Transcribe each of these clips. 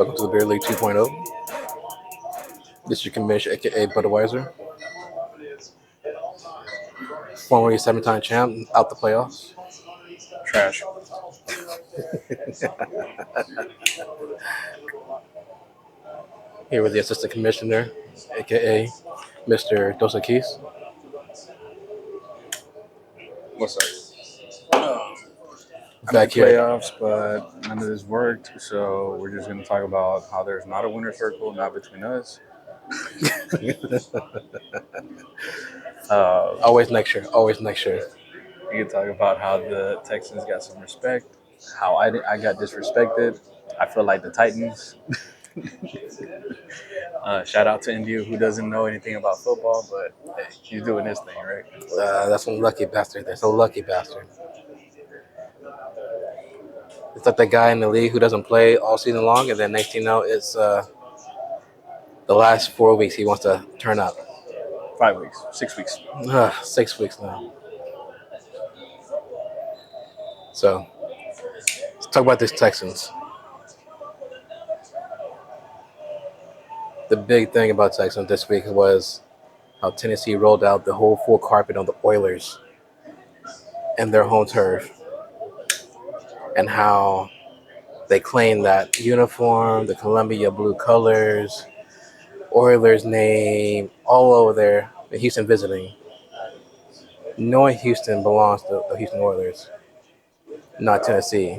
Welcome to the Beer League 2.0. This is your commission, aka Budweiser, formerly seven-time champ, out the playoffs. Trash. Here with the assistant commissioner, aka Mr. Dos Keys. What's up? I'm in Back here. playoffs, but none of this worked. So we're just going to talk about how there's not a winner circle, not between us. Always next year. Always next year. We can talk about how the Texans got some respect, how I got disrespected. I feel like the Titans. Shout out to India, who doesn't know anything about football, but hey, he's doing his thing, right? That's one lucky bastard. That's a lucky bastard. It's like that guy in the league who doesn't play all season long, and then next thing you know, it's the last 4 weeks he wants to turn up. 5 weeks, 6 weeks. 6 weeks now. So, let's talk about these Texans. The big thing about Texans this week was how Tennessee rolled out the whole full carpet on the Oilers and their home turf, and how they claimed that uniform, the Columbia blue colors, Oilers name, all over there, the Houston visiting. Knowing Houston belongs to the Houston Oilers, not Tennessee.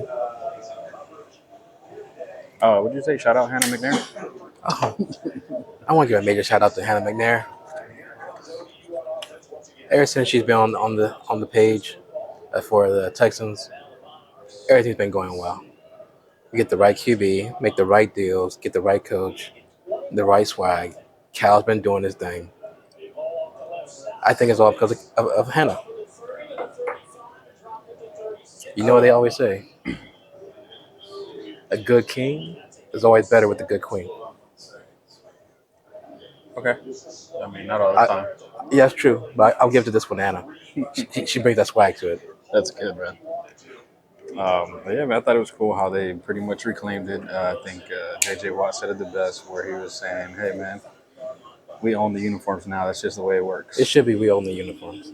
Would you say shout out Hannah McNair? Oh, I want to give a major shout out to Hannah McNair. Ever since she's been on the page for the Texans, everything's been going well. We get the right QB, make the right deals, get the right coach, the right swag. Cal's been doing his thing. I think it's all because of Hannah. You know what they always say? A good king is always better with a good queen. Okay. I mean, not all the time. Yeah, that's true. But I'll give it to this one, Hannah. She brings that swag to it. That's good, man. But yeah, man, I thought it was cool how they pretty much reclaimed it. I think J.J. Watt said it the best, where he was saying, hey, man, we own the uniforms now. That's just the way it works. It should be we own the uniforms.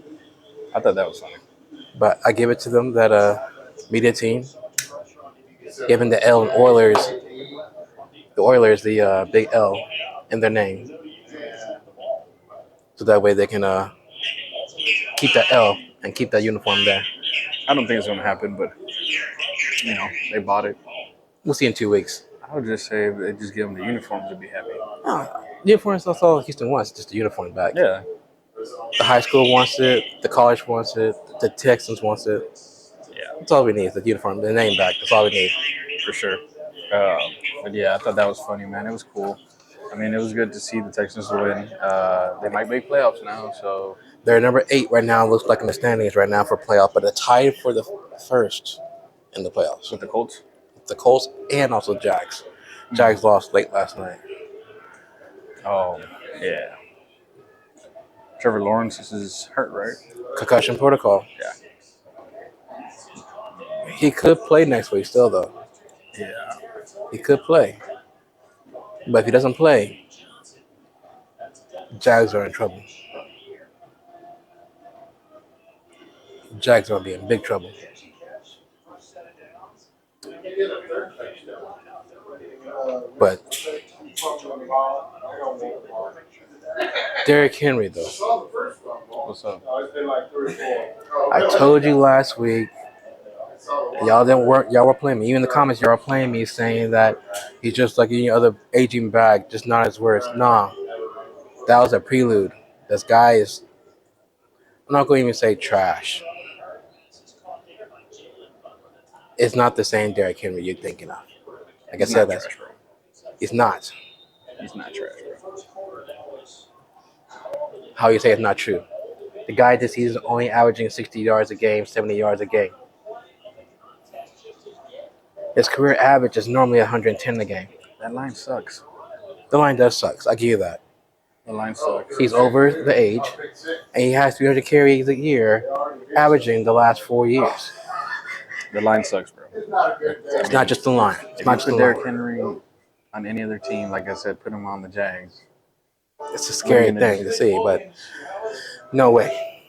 I thought that was funny. But I give it to them that media team, giving the L and Oilers, the big L in their name. So that way they can keep that L and keep that uniform there. I don't think it's going to happen, but, they bought it. We'll see in 2 weeks. I would just say they just give them the uniforms to be happy. Uniforms, that's all Houston wants, just the uniform back. Yeah. The high school wants it. The college wants it. The Texans wants it. Yeah. That's all we need is the uniform, the name back. That's all we need. For sure. But yeah, I thought that was funny, man. It was cool. I mean, it was good to see the Texans win. They might make playoffs now, so. They're number 8 right now. Looks like in the standings right now for playoff, but they're tied for the first in the playoffs. With the Colts? The Colts and also Jags. Jags lost late last night. Oh, yeah. Trevor Lawrence is hurt, right? Concussion protocol. Yeah. He could play next week still, though. Yeah. He could play. But if he doesn't play, Jags are in trouble. Jags are going to be in big trouble. But Derrick Henry, though. What's up? I told you last week, y'all didn't work. Y'all were playing me. Even in the comments, y'all were playing me saying that he's just like any other aging bag, just not his worst. Nah, that was a prelude. This guy is, I'm not going to even say trash. It's not the same Derrick Henry you're thinking of. Like I said, that's trash, bro. It's not. He's not trash, bro. How you say it's not true? The guy this season only averaging 60 yards a game, 70 yards a game. His career average is normally 110 a game. That line sucks. The line does suck. I give you that. The line sucks. He's over the age, and he has 300 carries a year, averaging the last 4 years. The line sucks, bro. It's not just the line. It's not just the Derrick line. Henry on any other team. Like I said, put him on the Jags. It's a scary gonna thing do? to see, but no way.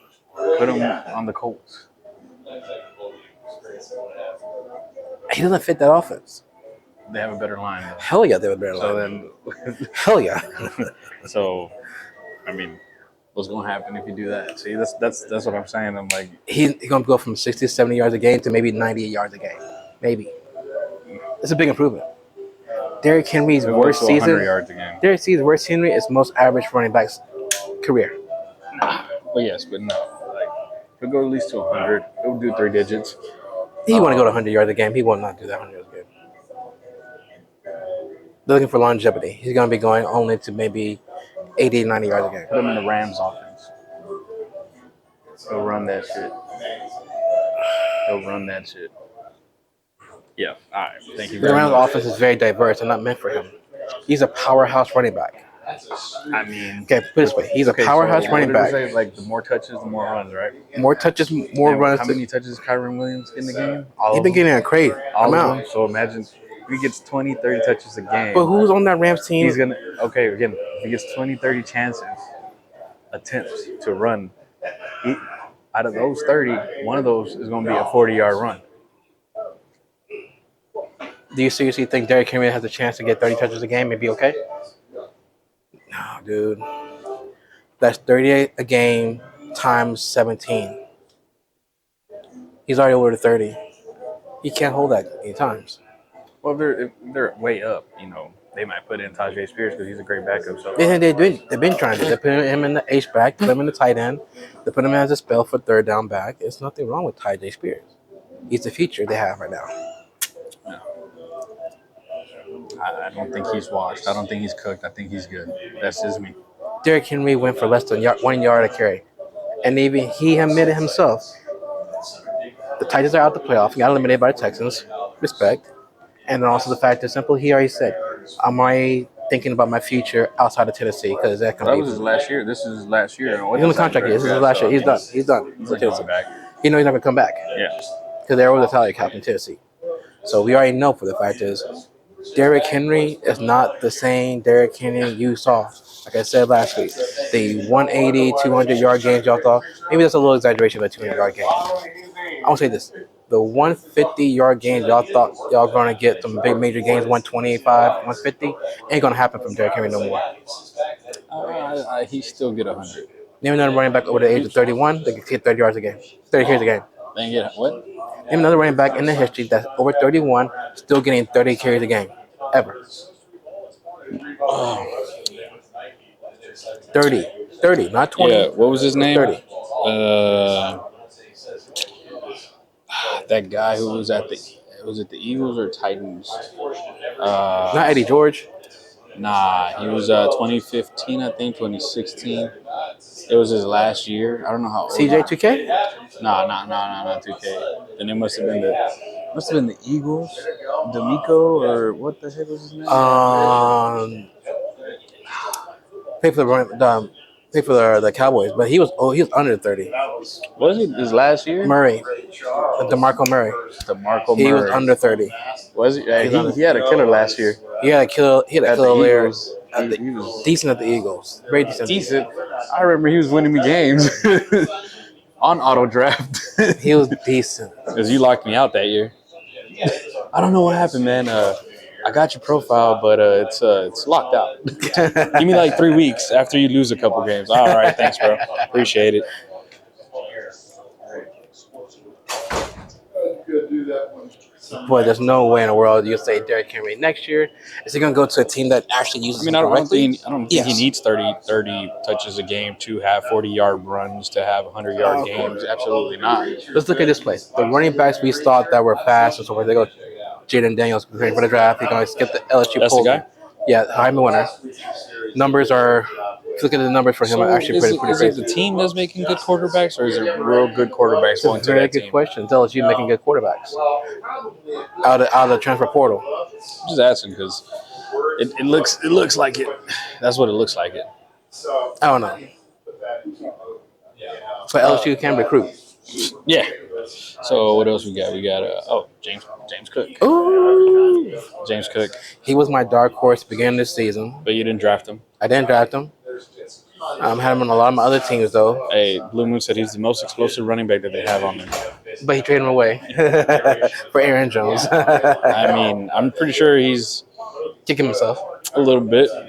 Put him on the Colts. He doesn't fit that offense. They have a better line. Though. Hell yeah, they would better So line. then, Hell yeah. so I mean, what's going to happen if you do that? See, that's what I'm saying. I'm like, He's going to go from 60 to 70 yards a game to maybe 90 yards a game. Maybe. It's a big improvement. Derrick Henry's he'll go worst to 100 season. yards a game. Derrick Henry's worst season is most average running back's career. Well, yes, but no. Like, he'll go at least to 100. He'll do 3 digits. He want to go to 100 yards a game. He will not do that 100 yards a game. They're looking for longevity. He's going to be going only to maybe 80, 90 yards a game. Put him in the Rams offense. He'll run that shit. He'll run that shit. Yeah. All right. Thank you The very Rams much. offense is very diverse and not meant for him. He's a powerhouse running back. I mean, Okay, put it this way. He's a okay, powerhouse so running what did back. it say? Like, the more touches, the more runs, right? More touches, more And runs. How many touches Kyron Williams in the game? All He's of been them? getting a crazy All of amount. them? So imagine if he gets 20, 30 touches a game. But who's on that Rams team? He's going to, okay, again, if he gets 20, 30 chances, attempts to run, out of those 30, one of those is going to be a 40-yard run. Do you seriously think Derrick Henry has a chance to get 30 touches a game and be okay? No, dude. That's 38 a game times 17. He's already over the 30. He can't hold that many times. Well, if they're way up, they might put in Tajay Spears because he's a great backup. So They've been trying to. They put him in the H-back, put him in the tight end. They put him as a spell for third down back. There's nothing wrong with Tajay Spears. He's the feature they have right now. I don't think he's washed. I don't think he's cooked. I think he's good. That's just me. Derrick Henry went for less than 1 yard a carry. And even he admitted himself, the Titans are out the playoff. He got eliminated by the Texans. Respect. And then also the fact is simple, he already said, I'm already thinking about my future outside of Tennessee because that can That be. was his last year. This is his last year. He's on the contract year. This is his last year. He's done. He's done. He's for not Tennessee. going back. He knows he's not going to come back Yeah. because they're over the salary cap in Tennessee. So we already know for the fact is Derrick Henry is not the same Derrick Henry you saw. Like I said last week, the 180, 200-yard games y'all thought, maybe that's a little exaggeration of a 200-yard game. I will say this. The 150-yard games y'all thought y'all going to get some big major games, 125, 150, ain't going to happen from Derrick Henry no more. He still get 100. Name another running back over the age of 31 that can get 30 yards a game, 30 carries a game. Then get what? Name another running back in the history that's over 31, still getting 30 carries a game, ever. 30, not 20. Yeah. What was his name? 30. That guy who was at the Eagles or Titans? Not Eddie George. Nah, he was 2015, I think, 2016. It was his last year. I don't know how old. CJ 2K? Nah, not 2K. Then it must have been the Eagles, D'Amico, or what the heck was his name? Played for the Cowboys, but he was under 30. Was it his last year? Murray, DeMarco Murray. DeMarco He was Murray. under 30. Was he? He had a killer last year. He had a killer At the layer. Eagles. He was Decent at the Eagles. Very decent. decent. I remember he was winning me games on auto draft. He was decent. Because you locked me out that year. I don't know what happened, man. I got your profile, but it's locked out. Give me like 3 weeks after you lose a couple games. All right, thanks, bro. Appreciate it. Boy, there's no way in the world you say Derrick Henry next year. Is he going to go to a team that actually uses I mean, him I don't correctly? think Yes. he needs 30 touches a game to have 40-yard runs, to have 100-yard games. Absolutely not. Let's look at this place. The running backs we thought that were fast and so forth, they go Jaden Daniels preparing for the draft. He's going to skip the LSU That's the poll. guy? Yeah, Heisman winner. Numbers are, if you look at the numbers for him, are actually pretty is it crazy. the team that's making good quarterbacks, or is it real good quarterbacks going It's to a very that good team? question. It's LSU making good quarterbacks out of the transfer portal. I'm just asking because it looks like it. That's what it looks like it. I don't know. So LSU can recruit. Yeah, So what else we got? We got James Cook. Ooh. James Cook, He was my dark horse beginning this season. but you didn't draft him. I didn't draft him. Had him on a lot of my other teams though, Hey, Blue Moon said he's the most explosive running back that they have on there. but he traded him away for Aaron Jones. I mean, I'm pretty sure he's Kicking himself. a little bit. I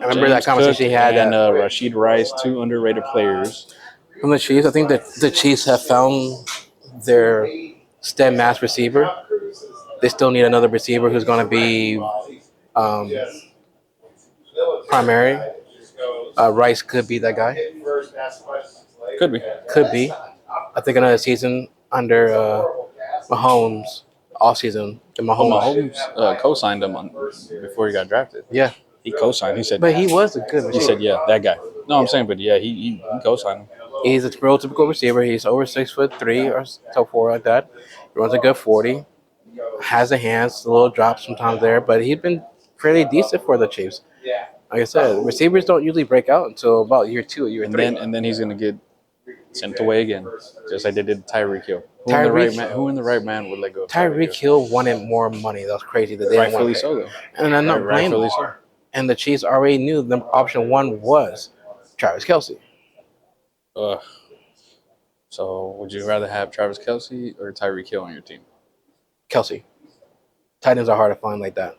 remember that conversation he had and that Rashid Rice, two underrated players. from the Chiefs. I think that the Chiefs have found their stem mass receiver. They still need another receiver who's going to be primary. Rice could be that guy. Could be. Could be. I think another season under Mahomes, off season. And Mahomes co-signed him before he got drafted. Yeah, he co-signed. He said, but he was a good receiver. He said, yeah, that guy. No, I'm saying, but yeah, he co-signed him. He's a prototypical receiver. He's over 6'3" or so forth like that. He runs a good 40. Has a hands, a little drop sometimes there, but he's been fairly decent for the Chiefs. Like I said, receivers don't usually break out until about year 2 or year 3. And then he's gonna get sent away again, just like they did Tyreek Hill. Who in the right man would let go? Tyreek Hill wanted more money. That was crazy. That they didn't want to pay. So though. And I'm not blaming them. So. And the Chiefs already knew the option 1 was Travis Kelce. So would you rather have Travis Kelce or Tyreek Hill on your team? Kelce. Tight ends are hard to find like that.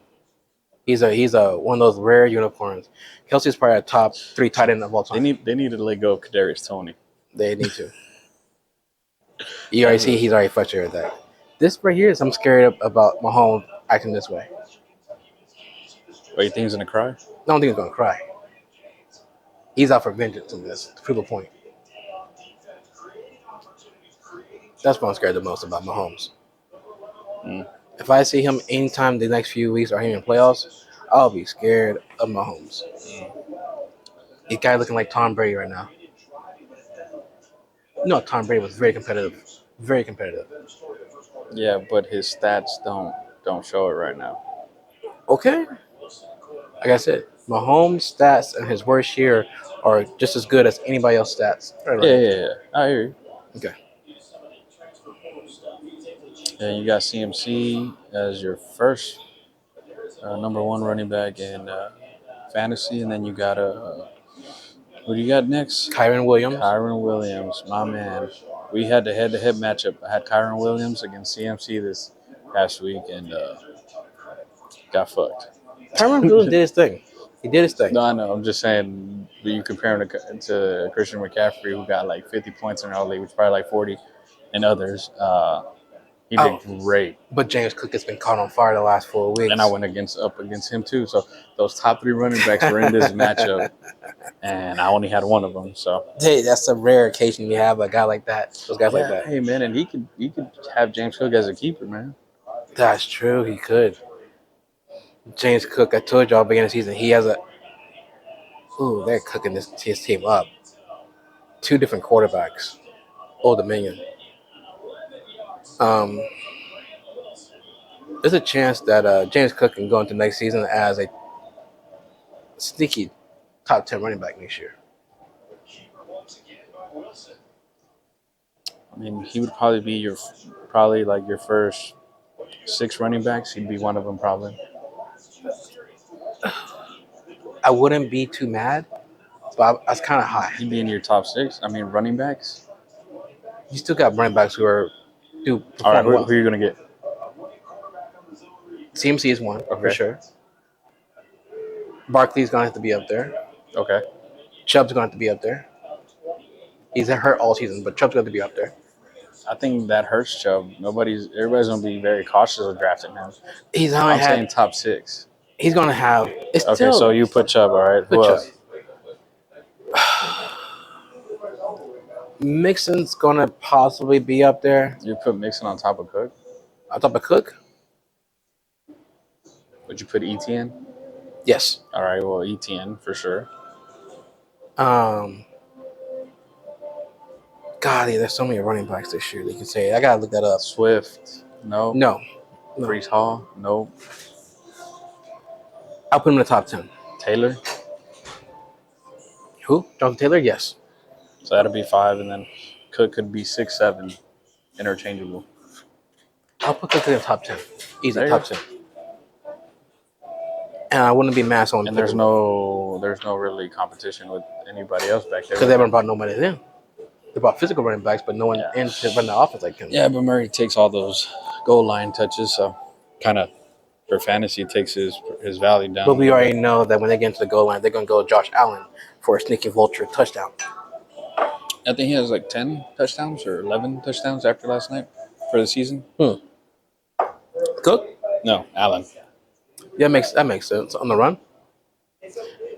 He's a one of those rare unicorns. Kelsey's probably a top 3 tight end of all time. They need to let go of Kadarius Toney. They need to. You already see he's already frustrated with that. This right here is I'm scared about Mahomes acting this way. What, you think he's gonna cry? I don't think he's gonna cry. He's out for vengeance in this, to prove a point. That's what I'm scared the most about Mahomes. If I see him anytime the next few weeks or him in playoffs, I'll be scared of Mahomes. This guy looking like Tom Brady right now. No, Tom Brady was very competitive. Very competitive. Yeah, but his stats don't show it right now. Okay. Like I said, Mahomes' stats and his worst year are just as good as anybody else's stats. Right. Yeah. I hear you. Okay. And you got CMC as your first number 1 running back in fantasy, and then you got who do you got next? Kyren Williams. Kyren Williams, my man. We had the head-to-head matchup. I had Kyren Williams against CMC this past week, and got fucked. Kyren Williams did his thing. He did his thing. No, I know. I'm just saying, you compare him to Christian McCaffrey, who got like 50 points in our league, which is probably like 40, and others. He did great. But James Cook has been caught on fire the last 4 weeks. And I went up against him too. So those top 3 running backs were in this matchup, and I only had one of them. So hey, that's a rare occasion you have a guy like that. Those guys like that. Hey man, and he could have James Cook as a keeper, man. That's true. He could. James Cook, I told y'all beginning of the season, he has a. Ooh, they're cooking his team up. 2 different quarterbacks. Old Dominion. There's a chance that James Cook can go into next season as a sneaky top 10 running back next year. I mean, he would probably be your first 6 running backs. He'd be one of them probably. I wouldn't be too mad, but I was kind of high. He'd be in your top 6. I mean, running backs. You still got running backs who are do. All right, who are you gonna get? CMC is one for sure. Barkley's gonna have to be up there. Okay. Chubb's gonna have to be up there. He's hurt all season, but Chubb's gonna have to be up there. I think that hurts Chubb. Everybody's gonna be very cautious of drafting him. I'm saying top 6. He's gonna have. Okay, so you put Chubb, all right. Who else? Mixon's gonna possibly be up there. You put Mixon on top of Cook? On top of Cook? Would you put ETN? Yes. All right, well, ETN for sure. God, there's so many running backs this year. They can say I gotta look that up. Swift? No. Breece Hall? No. I'll put him in the top 10. Taylor? Who? Jonathan Taylor? Yes. So that'll be 5, and then Cook could be 6, 7, interchangeable. I'll put Cook in the top 10. Easy, There you top go. 10. And I wouldn't be mad on And there's no really competition with anybody else back there. because they haven't brought nobody in. They brought physical running backs, but no one in to run the offense like him. Yeah, but Murray takes all those goal line touches, so kind of for fantasy takes his value down. But we already know that when they get into the goal line, they're going to go Josh Allen for a sneaky vulture touchdown. I think he has like 10 touchdowns or 11 touchdowns after last night for the season. Cook? No, Allen. Yeah, that makes sense. On the run,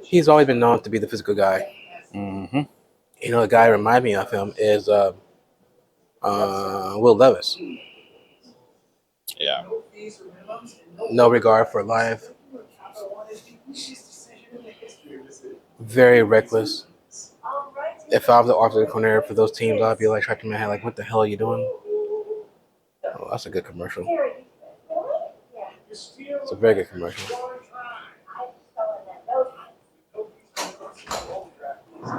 he's always been known to be the physical guy. Mm-hmm. You know, the guy who reminds me of him is Will Levis. Yeah. No regard for life. Very reckless. If I was the offensive coordinator for those teams, I'd be like scratching my head, like, "What the hell are you doing?" Oh, that's a good commercial. It's a very good commercial.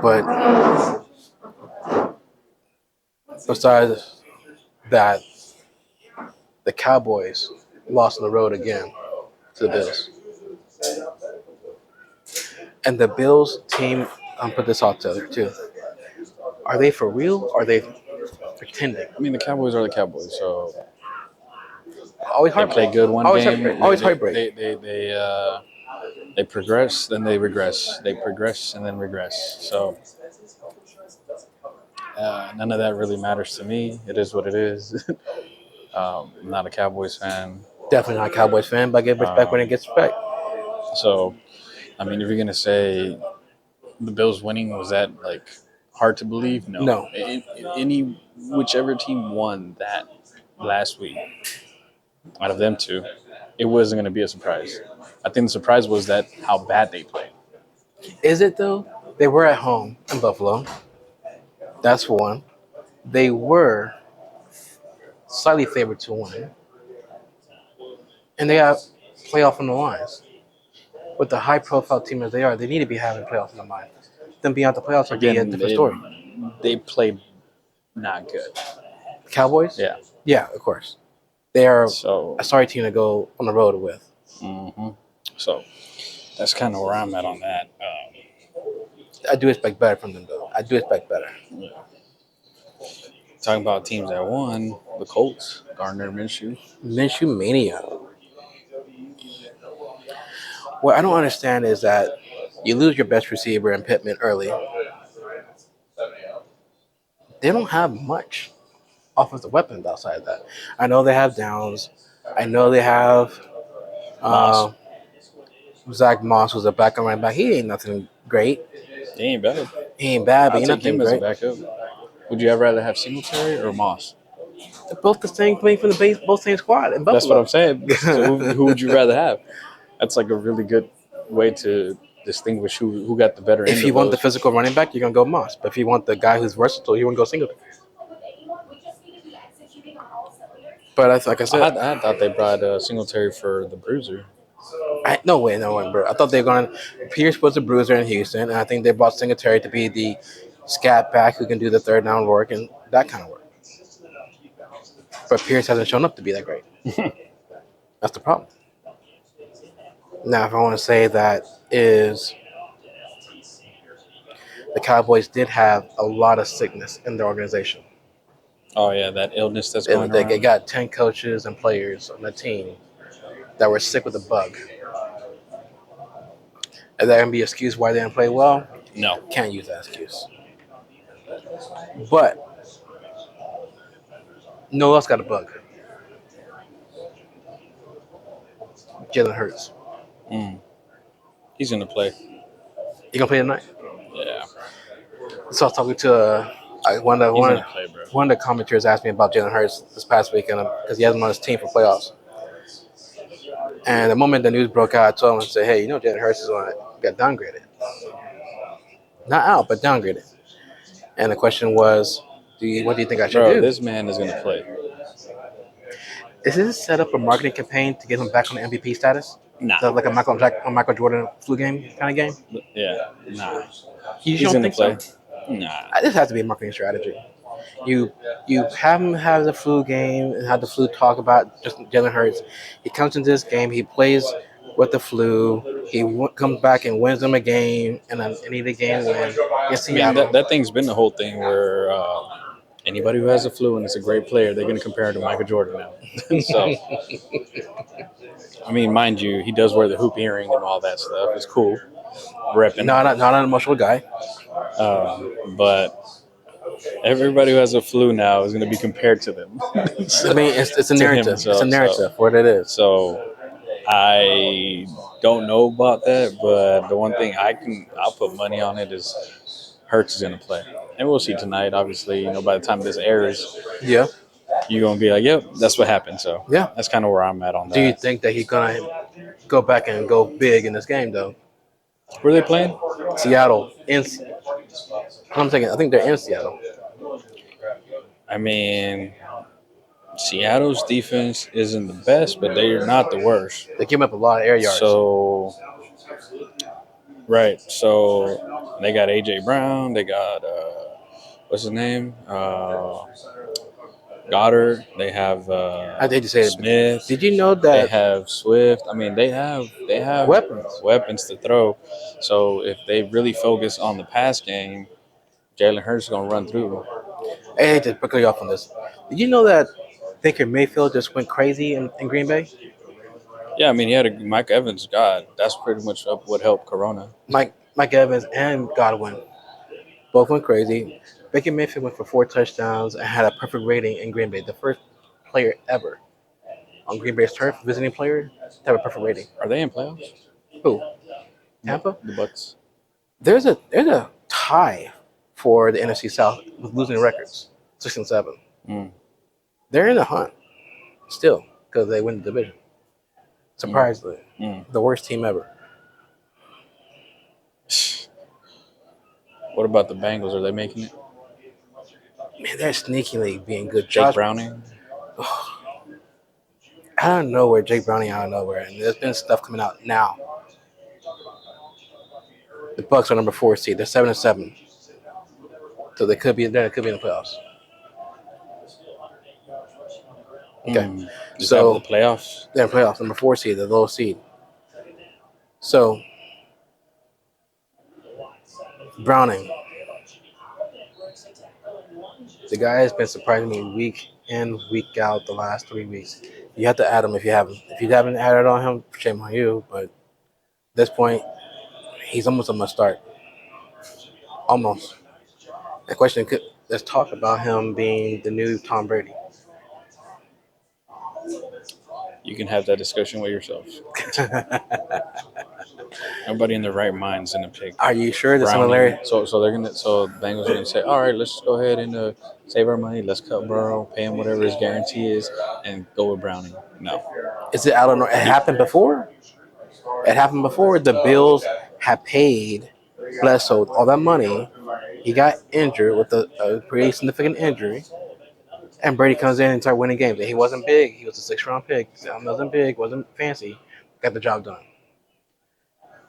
But besides that, the Cowboys lost on the road again to the Bills. And the Bills team, I'll put this all together too. Are they for real or are they pretending? I mean, the Cowboys are the Cowboys, so Always they heartbreak. play good one Always game. heartbreak. Always heartbreak. They progress, then they regress. They progress and then regress. So none of that really matters to me. It is what it is. I'm not a Cowboys fan. Definitely not a Cowboys fan, but I give respect when it gets respect. So, I mean, if you're gonna say the Bills winning, was that like hard to believe? No. Whichever team won that last week out of them two, it wasn't gonna be a surprise. I think the surprise was that how bad they played. Is it though? They were at home in Buffalo. That's one. They were slightly favored to win. And they got playoff on the lines. With the high-profile team as they are, they need to be having playoffs in the mind. Then beyond the playoffs would be a different story. They played not good. Cowboys? Yeah. Yeah, of course. They are So a sorry team to go on the road with. Mm-hmm. So that's kind of where I'm at on that. I do expect better from them, though. I do expect better. Yeah. Talking about teams that won, the Colts, Gardner Minshew. Minshew mania. What I don't understand is that you lose your best receiver in Pittman early. They don't have much offensive weapons outside of that. I know they have Downs. I know they have Moss. Zach Moss, who's a backup running back. He ain't nothing great. He ain't bad. He ain't bad, but I'll he's take nothing him as a great. backup. Would you ever rather have Singletary or Moss? They're both the same, playing for the both same squad in Buffalo. That's what I'm saying. So who would you rather have? That's like a really good way to distinguish who got the better end If you of want the those. physical running back, you're going to go Moss. But if you want the guy who's versatile, you want to go Singletary. But like I said, I thought they brought Singletary for the bruiser. No way, bro. I thought they were going to. Pierce was a bruiser in Houston, and I think they brought Singletary to be the scat back who can do the third down work and that kind of work. But Pierce hasn't shown up to be that great. That's the problem. Now, if I want to say that is the Cowboys did have a lot of sickness in their organization. Oh, yeah, that illness that's going They around. got 10 coaches and players on the team that were sick with the bug. Is that going to be an excuse why they didn't play well? No. Can't use that excuse. But no one else got a bug. Jalen Hurts. He's going to play. You going to play tonight? Yeah. So I was talking to one of the commentators asked me about Jalen Hurts this past weekend because he has him on his team for playoffs. And the moment the news broke out, I told him, I said, hey, Jalen Hurts is going to get downgraded. Not out, but downgraded. And the question was, what do you think I should do? This man is going to play. Is this set up a marketing campaign to get him back on the MVP status? Nah. So like a Michael Jordan flu game kind of game. Yeah. Nah. You He's don't gonna think so? play. Nah. This has to be a marketing strategy. You have him have the flu game and have the flu talk about just Jalen Hurts. He comes into this game, he plays with the flu. He comes back and wins them a game and an any game win against I mean, Seattle. that thing's been the whole thing where anybody who has a flu and is a great player, they're going to compare him to Michael Jordan now. So, I mean, mind you, he does wear the hoop earring and all that stuff. It's cool, repping. Not an emotional guy. But everybody who has a flu now is going to be compared to them. I mean, it's a To him, narrative. It's a narrative. What it is. So I don't know about that, but the one thing I'll put money on it is Hurts is going to play, and we'll see tonight. Obviously, by the time this airs, Yeah. you're gonna be like, "Yep, that's what happened." So Yeah. that's kind of where I'm at on Do you that. think that he's gonna go back and go big in this game though? Where are they playing? Seattle I'm thinking. I think they're in Seattle. I mean, Seattle's defense isn't the best, but they're not the worst. They give up a lot of air yards. So, right. So they got AJ Brown. They got what's his name? Goddard. They have I hate to say it. Smith. Did you know They that have Swift. I mean, they have weapons to throw. So if they really focus on the pass game, Jalen Hurts is gonna run through. I hate to quickly off on this. Did you know that Baker Mayfield just went crazy in Green Bay? Yeah, I mean, he had a Mike Evans. God, that's pretty much what helped Corona. Mike Evans and Godwin both went crazy. Baker Mayfield went for 4 touchdowns and had a perfect rating in Green Bay. The first player ever on Green Bay's turf, visiting player, to have a perfect rating. Are they in playoffs? Who? Tampa? The Bucks. There's a tie for the NFC South with losing records, 6-7. Mm. They're in the hunt still because they win the division. Surprisingly, the worst team ever. What about the Bengals? Are they making it? Man, they're sneakily being good. Jake Browning. Out of nowhere, Jake Browning out of nowhere, and there's been stuff coming out now. The Bucks are number 4 seed. They're 7-7, so they could be in the playoffs. Okay, so the playoffs. they're in playoffs. Number 4 seed, the lowest seed. So Browning, the guy has been surprising me week in, week out the last 3 weeks. You have to add him if you haven't. If you haven't added on him, shame on you. But at this point, he's almost a must start. Almost. The question could let's talk about him being the new Tom Brady. You can have that discussion with yourself. Nobody in their right mind's gonna pick. Are you sure the Browning. similarity? So Bengals are gonna say, all right, let's just go ahead and save our money. Let's cut Burrow, pay him whatever his guarantee is, and go with Browning. No. Is it out of it happened before? It happened before. The Bills had paid Bledsoe all that money. He got injured with a pretty significant injury. And Brady comes in and starts winning games. And he wasn't big. He was a 6th-round pick. He wasn't big, wasn't fancy. Got the job done.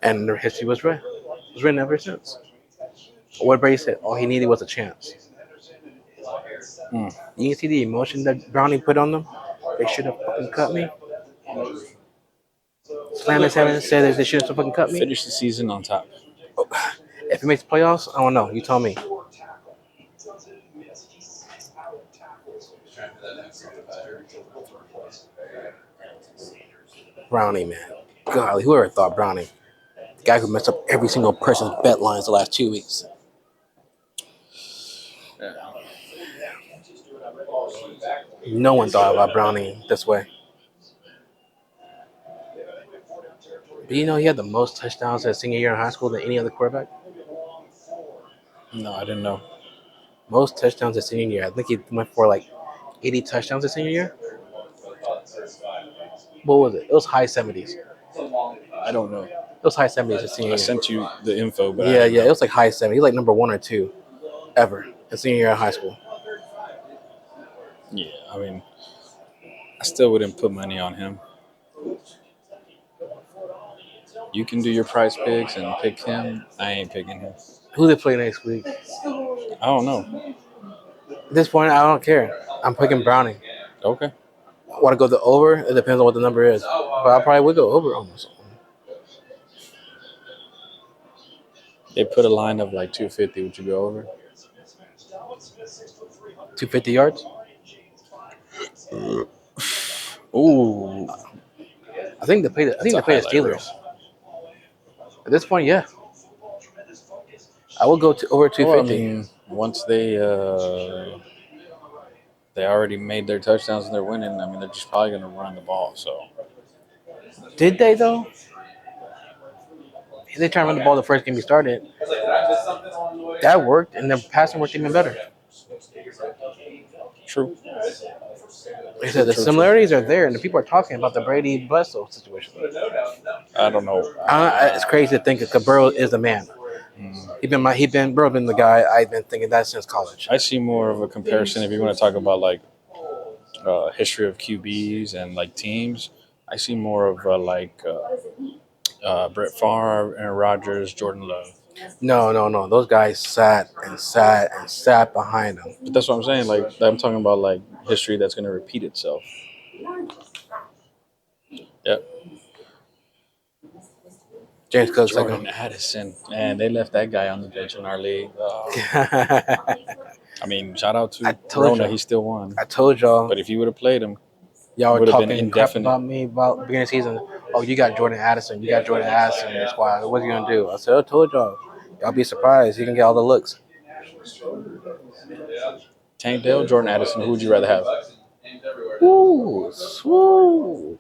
And the history was written ever since. What Brady said, all he needed was a chance. You can see the emotion that Browning put on them. They should have fucking cut me. Slam his head and said that they should have fucking cut me. Finish the season on top. If he makes the playoffs, I don't know. You tell me. Brownie, man. Golly, whoever thought Brownie? The guy who messed up every single person's bet lines the last 2 weeks. No one thought about Brownie this way. But you know he had the most touchdowns his senior year in high school than any other quarterback? No, I didn't know. Most touchdowns his senior year. I think he went for like 80 touchdowns his senior year. What was it? It was high 70s. I don't know. It was high 70s his senior I year. sent you the info, but Yeah, it was like high 70s. He was like number 1 or 2 ever his senior year in high school. Yeah, I mean, I still wouldn't put money on him. You can do your price picks and pick him. I ain't picking him. Who they play next week? I don't know. At this point, I don't care. I'm picking Browning. Okay. Want to go the over? It depends on what the number is. But I probably would go over almost. They put a line of like 250. Would you go over? 250 yards? Ooh. I think they play the highlight Steelers. At this point, yeah. I will go to over 250. Well, I mean, once they already made their touchdowns and they're winning, I mean, they're just probably going to run the ball. So Did they, though? They tried to run the ball the first game we started. That worked, and the passing worked even better. true. Like I said, the similarities are there, and the people are talking about the Brady Bledsoe situation. I don't know. It's crazy to think that Burrow is the man. Burrow been the guy I've been thinking that since college. I see more of a comparison if you want to talk about like history of QBs and like teams. I see more of Brett Favre, Aaron Rodgers, Jordan Love. No. Those guys sat behind him. But that's what I'm saying. Like I'm talking about like history that's going to repeat itself. Yep. James Cook, Jordan Addison, man, they left that guy on the bench in our league. I mean, shout out to Rona, he still won. I told y'all. But if you would have played him, y'all were would have been talking crap indefinite. about me about beginning of the season. Oh, you got Jordan Addison. You got Jordan Addison in your squad. What's he gonna do? I said, I told y'all. Y'all be surprised. He can get all the looks. Tank Dell, Jordan Addison, who would you rather have? Ooh, swoo.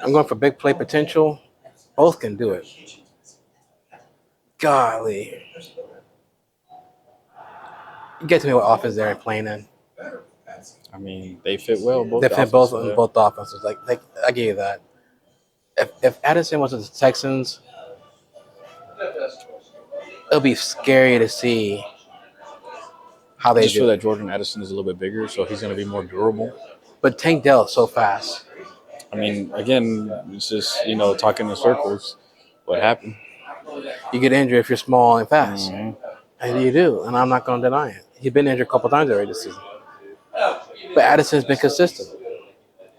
I'm going for big play potential. Both can do it. Golly. You get to me what offense they're playing in. I mean, they fit well. They fit both offenses. Like I give you that. If Addison was with the Texans, it'll be scary to see how they just do. feel that Jordan Addison is a little bit bigger, so he's going to be more durable. But Tank Dell is so fast. I mean, again, it's just, talking in circles. What happened? You get injured if you're small and fast. Mm-hmm. And you do, and I'm not going to deny it. He's been injured a couple times already this season. But Addison's been consistent.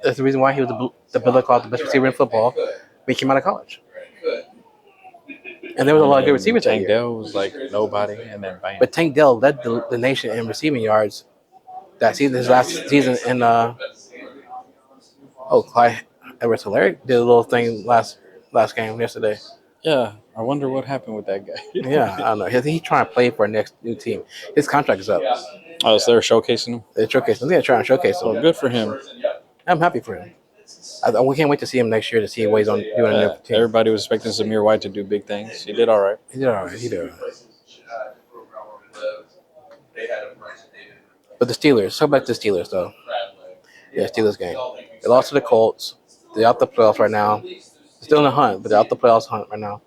That's the reason why he was the Bill called the best receiver in football when he came out of college. And there was a lot of good receivers that year. Tank Dell was like nobody, and then bam. But Tank Dell led the nation in receiving yards that season. His last season in Clyde Edwards-Helaire did a little thing last game yesterday. Yeah, I wonder what happened with that guy. Yeah, I don't know. He's trying to play for a next new team. His contract is up. Oh, so they're showcasing him? They're showcasing him. They're trying to showcase him. Well, good for him. I'm happy for him. We can't wait to see him next year to see what he's on doing a new team. Everybody was expecting Zamir White to do big things. He did all right. He did all right. But the Steelers, talk about the Steelers though. Yeah, Steelers game. They lost to the Colts. They're out the playoffs right now. They're still in the hunt, but they're out the playoffs hunt right now.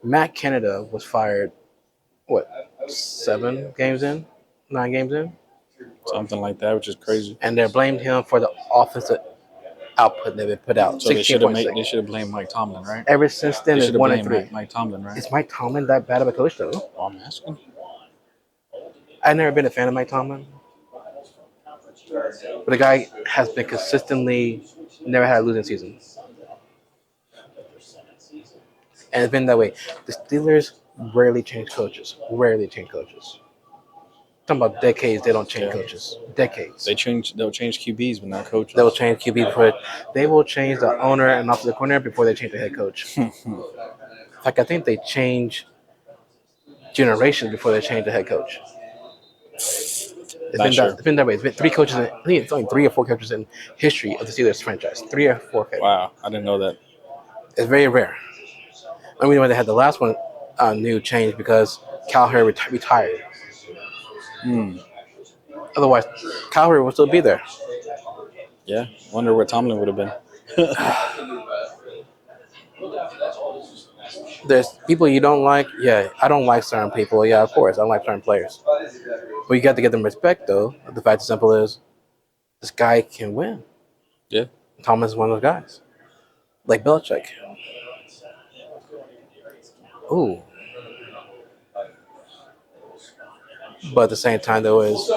Matt Canada was fired, 9 games in? Something like that, which is crazy. And they blamed him for the offensive output that they put out. So they should have blamed Mike Tomlin, right? Ever since then, it's 1-3. Mike Tomlin, right? Is Mike Tomlin that bad of a coach, though? Well, I'm asking. I've never been a fan of Mike Tomlin. But the guy has been consistently never had a losing season. And it's been that way. The Steelers rarely change coaches. Talking about decades, they don't change coaches. Decades. They'll change QBs, but not coaches. They'll change QB before they will change the owner and offensive coordinator before they change the head coach. Like I think they change generations before they change the head coach. It's been that way. It's been 3 coaches. I think it's only 3 or 4 coaches in history of the Steelers franchise. 3 or 4 coaches. Wow, I didn't know that. It's very rare. I mean, when they had the last one, new change because Calhoun retired. Otherwise, Calhoun would still be there. Yeah, wonder where Tomlin would have been. There's people you don't like. Yeah, I don't like certain people. Yeah, of course, I don't like certain players. But you got to give them respect, though. The fact is simple is, this guy can win. Yeah. Thomas is one of those guys, like Belichick. Ooh, but at the same time, though, is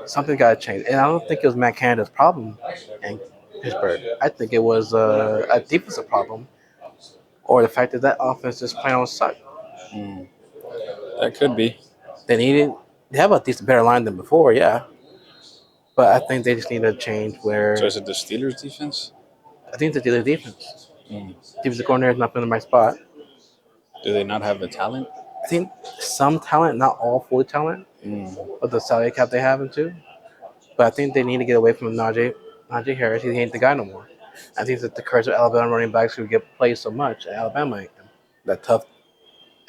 something got to change, and I don't think it was Matt Canada's problem in Pittsburgh. I think it was a defensive problem, or the fact that that offense just plain on suck. Mm, that could be. They needed they have a decent better line than before, yeah, but I think they just need a change So where is it the Steelers defense? I think the defense. Mm. Defensive coordinator is not in the right spot. Do they not have the talent? I think some talent, not all full talent, Mm. with the salary cap they have into. But I think they need to get away from Najee Harris. He ain't the guy no more. I think that the curse of Alabama running backs who get played so much at Alabama, that tough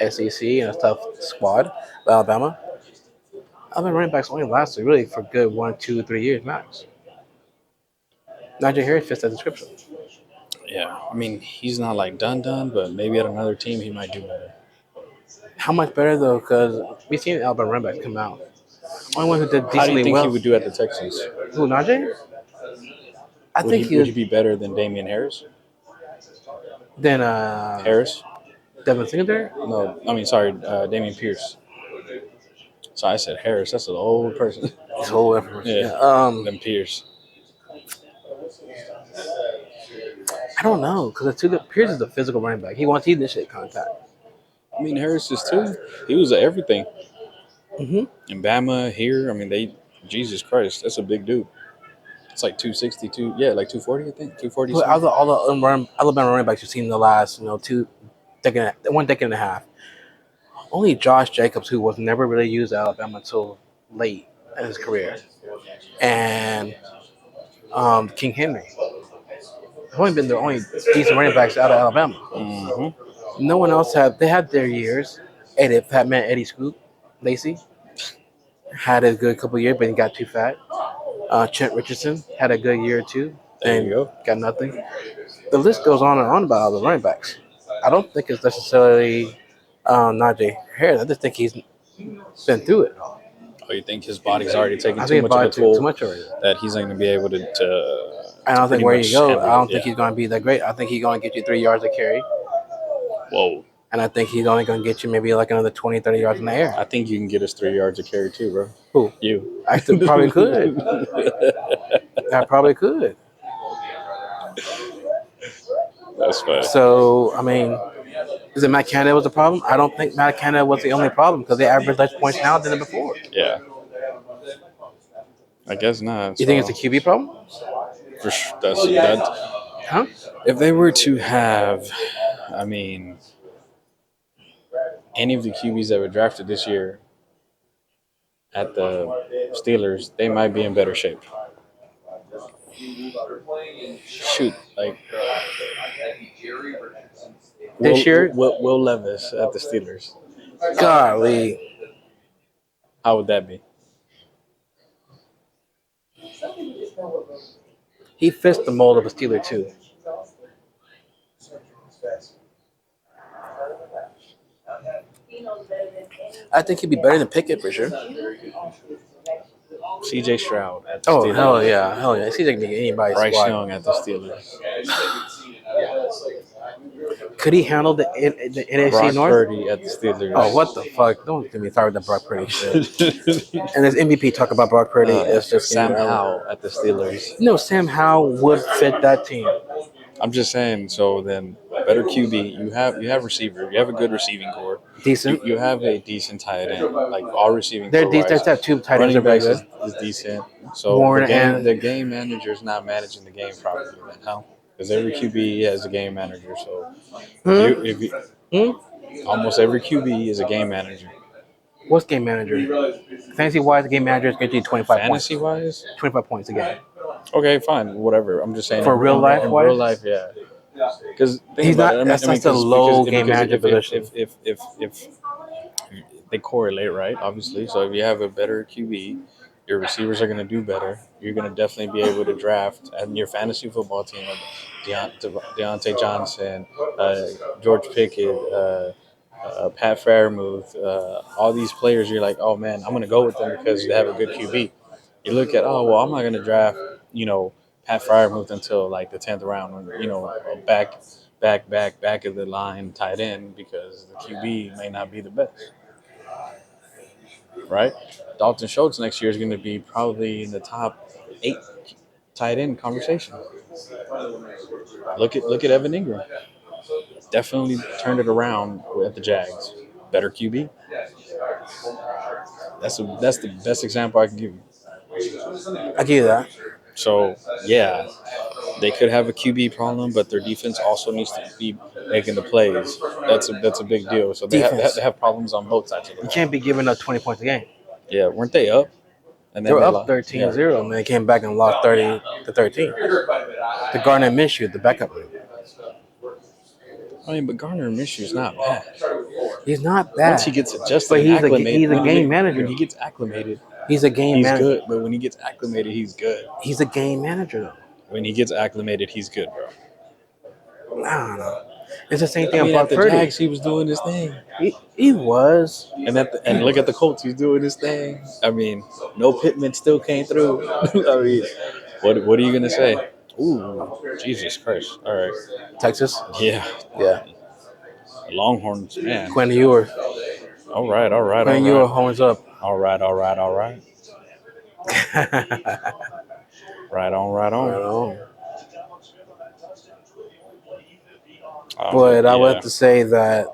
SEC and a tough squad of Alabama. Alabama running backs only lasted really for good 1, 2, 3 years max. Najee Harris fits that description. Yeah, I mean he's not like done, but maybe at another team he might do better. How much better though? Because we've seen Alabama running backs come out. Only one who did How do you decently think well. he would do at the Texans? Who Najee? I Would think he, he would he would be better than Damian Harris? then Harris? Devin Singletary. No, I mean sorry, Damian Pierce. So I said Harris. That's an old person. His whole information. Yeah. Yeah. Then Pierce. I don't know because Pierce is a physical running back. He initiate contact. I mean Harris is too. He was everything. Mm-hmm. In Bama here, I mean they. Jesus Christ, that's a big dude. It's like 262. Yeah, like 240. I think 240. But all the Alabama running backs you've seen in the last 1 decade and a half, only Josh Jacobs, who was never really used at Alabama until late in his career, and King Henry. Have only been the only decent running backs out of Alabama. Mm-hmm. No one else had. They had their years. Eddie Scoop, Lacey had a good couple years, but he got too fat. Trent Richardson had a good year or two, There then you go. got nothing. The list goes on and on about all the running backs. I don't think it's necessarily Najee Harris. I just think he's been through it. Oh, you think his body's already taken I too think much about of it a toll too much already. that he's not going to be able to I don't think pretty where much you go, handle I don't it, think yeah. he's going to be that great. I think he's going to get you 3 yards of carry, Whoa. and I think he's only going to get you maybe like another 20, 30 yards in the air. I think you can get us 3 yards of carry too, bro. Who? You. I still probably could. I probably could. That's fine. So, I mean, is it Matt Canada was the problem? I don't think Matt Canada was the only problem because they averaged less points now than before. Yeah. I guess not. You think it's a QB problem? For sure. That. Huh? If they were to have, I mean, any of the QBs that were drafted this year at the Steelers, they might be in better shape. Shoot, like This year? Will Levis at the Steelers. Golly. How would that be? He fits the mold of a Steeler, too. I think he'd be better than Pickett for sure. C.J. Stroud at the Oh, Steelers. hell yeah. Hell yeah. He's like anybody's Bryce squad. Young at the Steelers. Could he handle the NFC Brock North? Purdy at the Steelers. Oh, what the fuck? Don't get me started with the Brock Purdy shit. And this MVP talk about Brock Purdy. It's just Sam Howell at the Steelers. No, Sam Howell would fit that team. I'm just saying. So then, better QB. You have receiver. You have a good receiving core. Decent. You have a decent tight end. Like all receiving. They're core decent. wise. They have two tight ends Running are very backs good. is decent. So Warren the and- game manager is not managing the game properly. Then how? Because every QB has a game manager. So almost every QB is a game manager. What's game manager? Fantasy wise, game manager is going to get you 25 Fantasy points. wise, 25 points a game. okay, fine, whatever. I'm just saying For real life in wise? real life, yeah. Because He's not- that's not the low game manager position. If they correlate, right? Obviously, so if you have a better QB, your receivers are going to do better. You're going to definitely be able to draft, and your fantasy football team, Deontay Johnson, George Pickett, Pat Fairmouth, all these players. You're like, oh man, I'm going to go with them because they have a good QB. You look at, oh well, I'm not going to draft, Pat Fryer moved until like the 10th round, when a back of the line tight end because the QB may not be the best, right? Dalton Schultz next year is going to be probably in the top 8 tight end conversation. Look at Evan Ingram. Definitely turned it around at the Jags. Better QB. That's the best example I can give you. I give you that. So yeah, they could have a QB problem, but their defense also needs to be making the plays. That's a big deal. So Defense. they have problems on both sides of the You ball. can't be giving up 20 points a game. Yeah, weren't they up? And They then were they up lost. 13-0, and they came back and lost 30-13. The Garner Minshew, the backup. I mean, but Garner Minshew's not bad. He's not bad. Once he gets adjusted, But and acclimated, he's a game manager. When he gets acclimated, He's a game he's manager. good. But when he gets acclimated, he's good. He's a game manager, though. When he gets acclimated, he's good, bro. I don't know. It's the same thing I mean, about at the Purdy. Jags, he was doing his thing. He was. And look at the Colts, he's doing his thing. I mean, no Pittman still came through. I mean, what are you gonna say? Ooh, Jesus Christ! All right, Texas? yeah, Longhorns, man. Quinn Ewers. All right. Quinn Ewers horns up. All right. Right on. Right on. But I would have to say that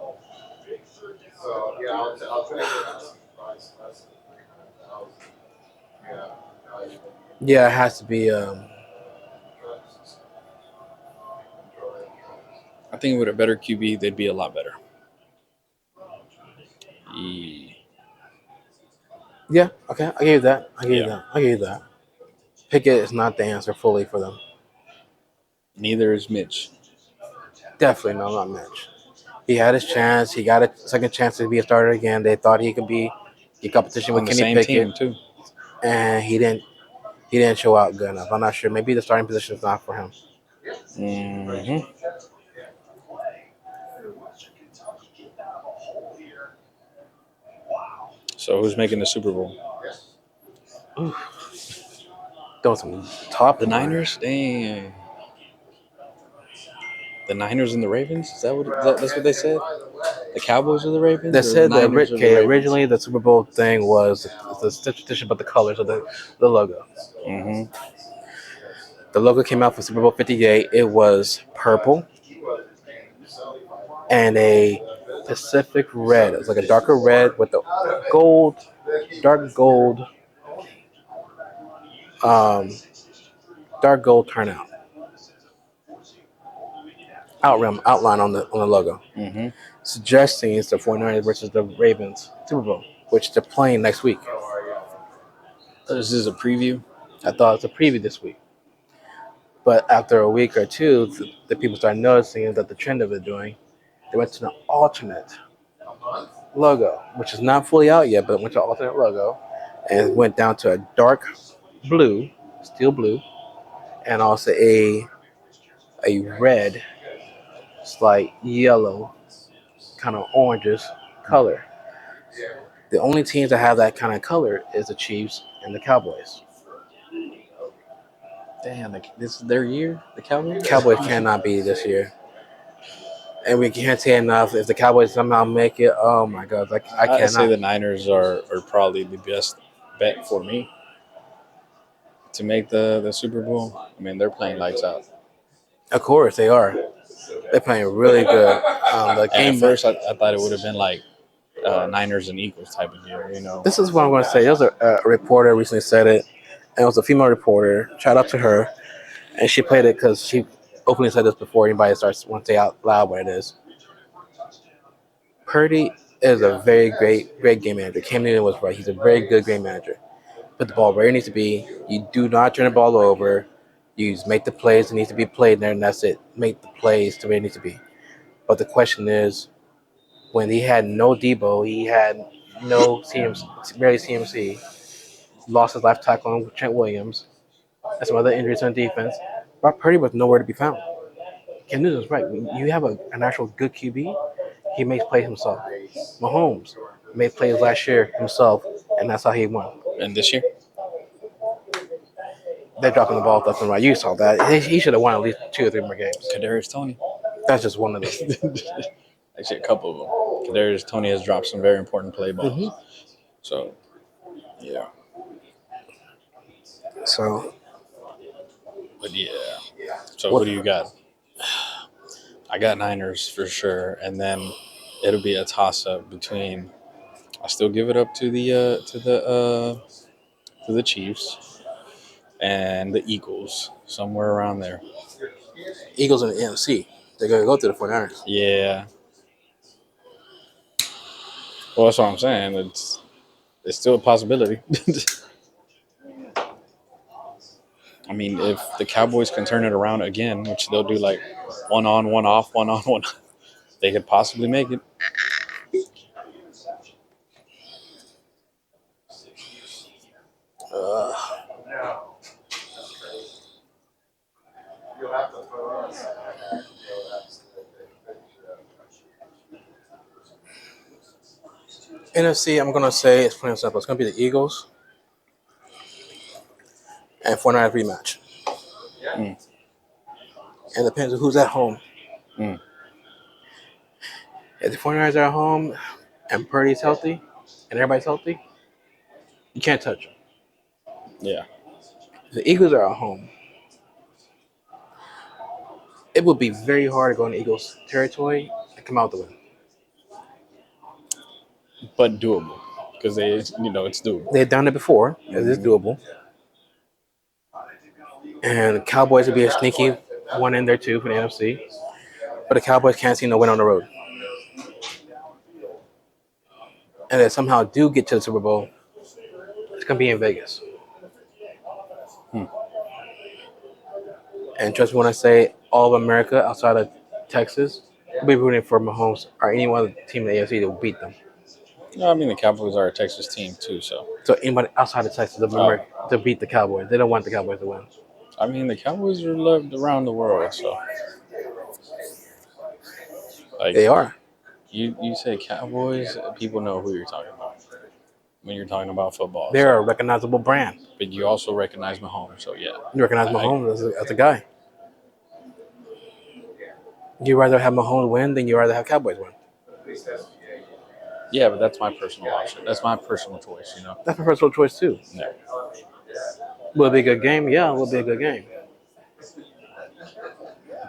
it has to be I think with a better QB, they'd be a lot better. yeah, okay, I give you that. Pickett is not the answer fully for them. Neither is Mitch. Definitely no, not Mitch. He had his chance. He got a second chance to be a starter again. They thought he could be in competition with On the Kenny same Pickett, team too. and he didn't show out good enough. I'm not sure. Maybe the starting position is not for him. Mm-hmm. So who's making the Super Bowl? Throwing some top. The Niners? Dang. The Niners and the Ravens? That's what they said? The Cowboys or the Ravens? They Or said the that Niners or the Ravens? originally the Super Bowl thing was the tradition about the colors of the logo. Mm-hmm. The logo came out for Super Bowl 58. It was purple and a Pacific red. It was like a darker red with the dark gold turnout. Outline on the logo, Mm-hmm. suggesting it's the 49ers versus the Ravens Super Bowl, which they're playing next week. This is a preview. I thought it was a preview this week. But after a week or two, the people started noticing that the trend of it doing, they went to an alternate logo, which is not fully out yet, but went to an alternate logo, and it went down to a dark blue, steel blue, and also a red, slight yellow, kind of oranges color. The only teams that have that kind of color is the Chiefs and the Cowboys. Damn, this is their year? The Cowboys? Cowboys cannot be this year. And we can't say enough. If the Cowboys somehow make it, oh my God, I cannot. I'd say the Niners are probably the best bet for me to make the Super Bowl. I mean, they're playing lights out. Of course, they are. They're playing really good. The And game at first, I thought it would have been like Niners and Eagles type of deal, you know. This is what I'm going to say. There was a reporter recently said it, and it was a female reporter. Shout out to her. And she played it because she openly said this before anybody starts want to say out loud what it is. Purdy is a very great game manager. Cam Newton was right. He's a very good game manager. Put the ball where it needs to be. You do not turn the ball over. You just make the plays that need to be played there, and that's it. Make the plays to where it needs to be. But the question is, when he had no Debo, he had no CMC, barely CMC, lost his left tackle on Trent Williams, and some other injuries on defense. Brock Purdy was nowhere to be found. Cam Newton's right. When you have an actual good QB, he makes plays himself. Mahomes made plays last year himself, and that's how he won. And this year? They're dropping the ball left and right. You saw that. He should have won at least 2 or 3 more games. Kadarius Toney. That's just one of them. Actually, a couple of them. Kadarius Toney has dropped some very important play balls. Mhm. So, yeah. So, But yeah. So what do you got? I got Niners for sure, and then it'll be a toss up between. I still give it up to the Chiefs and the Eagles, somewhere around there. Eagles in the NFC. They're going to go to the 49ers. Yeah. Well, that's what I'm saying. It's still a possibility. I mean, if the Cowboys can turn it around again, which they'll do like one on, one off, one on, one off, they could possibly make it. NFC, I'm going to say it's plain and simple. It's going to be the Eagles and 49ers rematch. Mm. And it depends on who's at home. Mm. If the 49ers are at home and Purdy's healthy and everybody's healthy, you can't touch them. Yeah. If the Eagles are at home, it would be very hard to go in the Eagles' territory and come out the win. But doable because it's doable. They've done it before. It is doable. And the Cowboys would be a sneaky one in there too for the NFC. But the Cowboys can't seem to win on the road. And they somehow do get to the Super Bowl, it's going to be in Vegas. And trust me when I say all of America outside of Texas will be rooting for Mahomes or any other team in the AFC that will beat them. No, I mean the Cowboys are a Texas team too, so anybody outside of Texas to beat the Cowboys. They don't want the Cowboys to win. I mean the Cowboys are loved around the world, so like They are. You say Cowboys, people know who you're talking about when you're talking about football. They're a recognizable brand. But you also recognize Mahomes, so yeah. You recognize Mahomes as a guy. You rather have Mahomes win than you rather have Cowboys win. Yeah, but that's my personal option. That's my personal choice, That's my personal choice too. Yeah. Will it be a good game? Yeah, it will be a good game.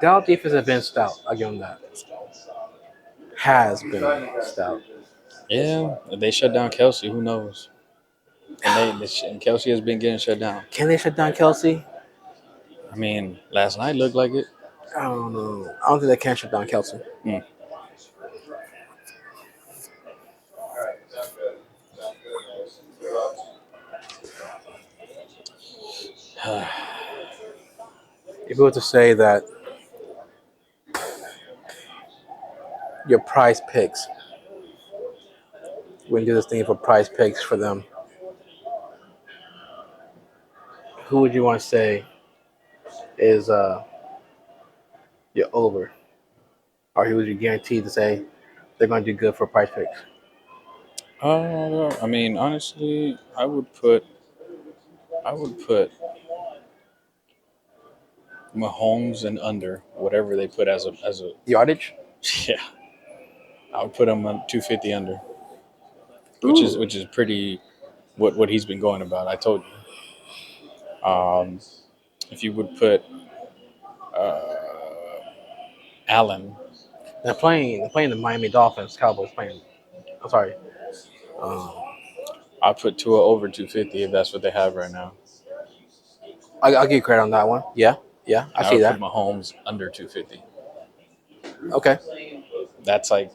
Dallas defense has been stout. I'll give them that. Has been stout. Yeah, if they shut down Kelsey, who knows? And Kelsey has been getting shut down. Can they shut down Kelsey? I mean, last night looked like it. I don't know. I don't think they can shut down Kelsey. If you were to say that your prize picks, we can do this thing for prize picks for them, who would you want to say is your over? Or who would you guarantee to say they're going to do good for prize picks? I mean, honestly, I would put Mahomes and under whatever they put as a Yardage? yeah. I would put him on 250 under, which is pretty what he's been going about. I told you. If you would put Allen, They're playing the Miami Dolphins. Cowboys playing. I'm sorry. I'd put Tua over 250 if that's what they have right now. I'll give you credit on that one. Yeah, I see that. Put Mahomes under 250. Okay. That's like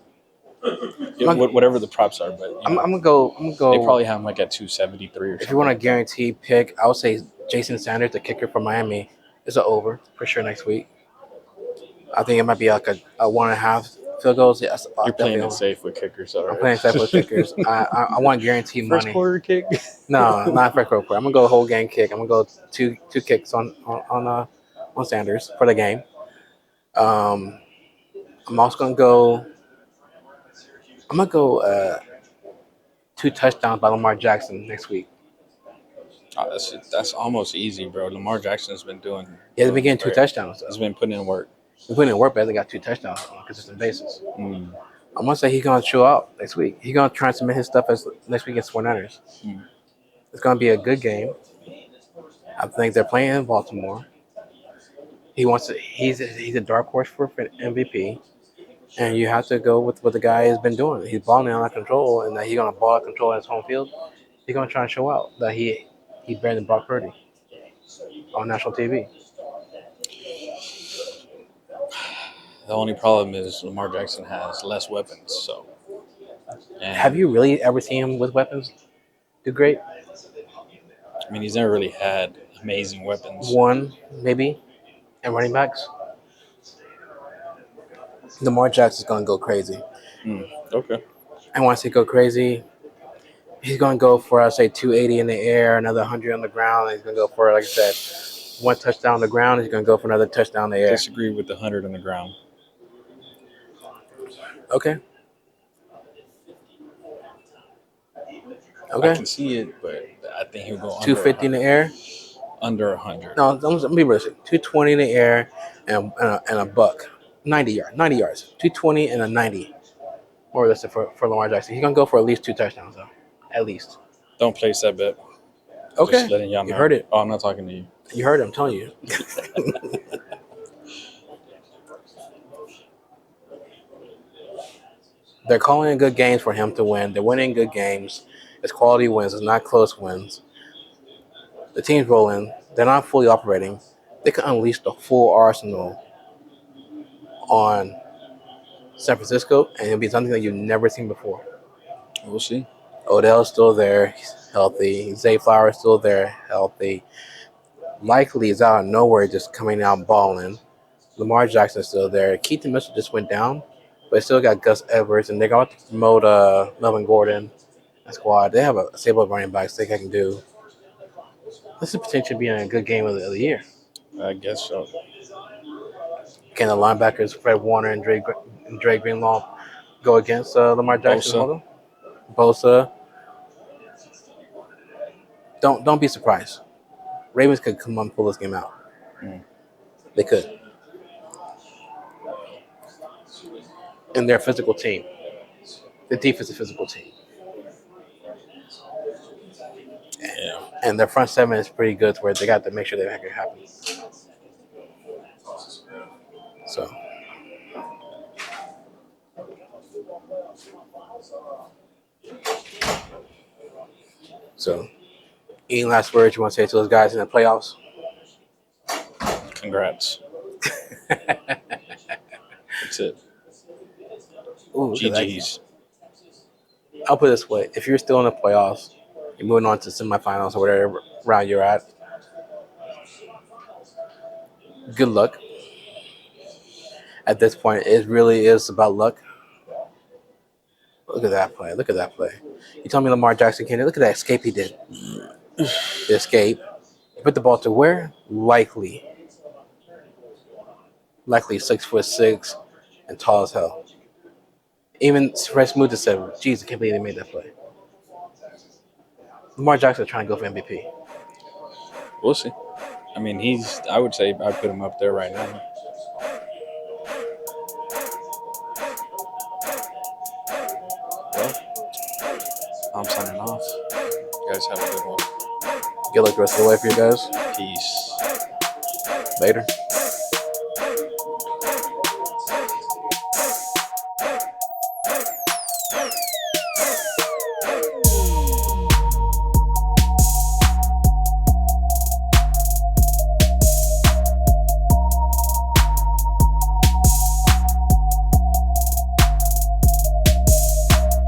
whatever the props are, but I'm gonna go. They probably have him like at 273 or something. If you want a guaranteed pick, I would say Jason Sanders, the kicker from Miami, is an over for sure next week. I think it might be like a 1.5 field goals. Yes, you're playing it safe with kickers. I'm playing safe with kickers. I want guaranteed money. First quarter kick? No, not first quarter. I'm gonna go whole game kick. I'm gonna go two kicks on Sanders for the game. I'm also gonna go. I'm gonna go 2 touchdowns by Lamar Jackson next week. That's almost easy, bro. Lamar Jackson's been doing. He hasn't been getting 2 touchdowns, He's though. been putting in work. He's putting in work, but he hasn't got 2 touchdowns on a consistent basis. Mm. I'm going to say he's going to chill out next week. He's going to try and submit his stuff as next week against 49ers. Mm. It's going to be a good game. I think they're playing in Baltimore. He wants to. He's a dark horse for MVP, and you have to go with what the guy has been doing. He's balling out of control, and that he's gonna ball out of control at his home field. He's gonna try and show out that he's better than Brock Purdy on national TV. The only problem is Lamar Jackson has less weapons. So, and, Have you really ever seen him with weapons do great? I mean, he's never really had amazing weapons. One maybe, and running backs. Lamar Jackson's gonna go crazy. Okay. And once he go crazy, he's gonna go for, I'd say, 280 in the air, another 100 on the ground. And he's gonna go for, like I said, 1 touchdown on the ground. He's gonna go for another touchdown in the air. Disagree with the 100 on the ground. Okay. I Okay. can see it, but I think he'll go 250 in the air. under 100. No, let me be realistic. 220 in the air and a buck. 90 yards. 220 and a 90. More or less for Lamar Jackson. He's gonna go for at least 2 touchdowns though. At least. Don't place that bet. Okay. Just letting y'all know. You heard it. Oh, I'm not talking to you. You heard it, I'm telling you. They're calling in good games for him to win. They're winning good games. It's quality wins. It's not close wins. The team's rolling. They're not fully operating. They can unleash the full arsenal on San Francisco, and it'll be something that you've never seen before. We'll see. Odell's still there. He's healthy. Zay Flowers still there, healthy. Likely is out of nowhere just coming out balling. Lamar Jackson's still there. Keaton Mitchell just went down, but they still got Gus Edwards, and they're going to promote Melvin Gordon and squad. They have a stable of running backs they can do. This is potentially being a good game of the year. I guess so. Can the linebackers Fred Warner and Dre Greenlaw go against Lamar Jackson? Bosa. Don't be surprised. Ravens could come on and pull this game out. They could. And they're a physical team. The defense is a physical team. Yeah. And their front seven is pretty good to where they got to make sure they make it happen. So, any last words you want to say to those guys in the playoffs? Congrats. That's it. Ooh, GG's. I'll put it this way. If you're still in the playoffs, you're moving on to semifinals or whatever round you're at, good luck. At this point, it really is about luck. Look at that play. You tell me Lamar Jackson can't. Look at that escape he did. The escape. He put the ball to where? Likely 6'6" and tall as hell. Even Fred Smoot just said, "Geez, I can't believe they made that play." Lamar Jackson trying to go for MVP. We'll see. I mean, I would say I put him up there right now. Well, I'm signing off. You guys have a good one. Good luck the rest of the way for you guys. Peace. Later.